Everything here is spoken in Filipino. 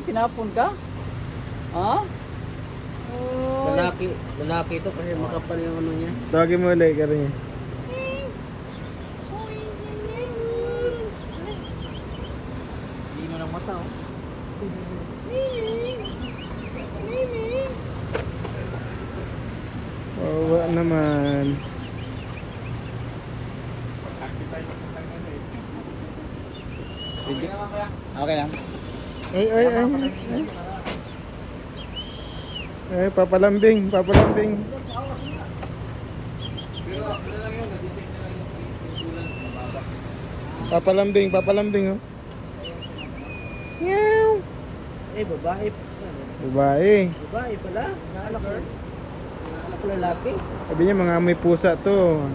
tinapon ka? Ha? Oh. Lalaki ito kasi makapal yung ano niya. Tawagin mo ulit ka rin. Hindi mo ng mata, oh. Wawa naman. Okay lang. Ay, ay, ay. Ay, ay papalambing, papalambing. Papalambing, papalambing, oh. Meow. Eh, babae. Babae. Babae pala. Naalak ko. Naalak ko lalaki. Sabi niya mga may pusa to.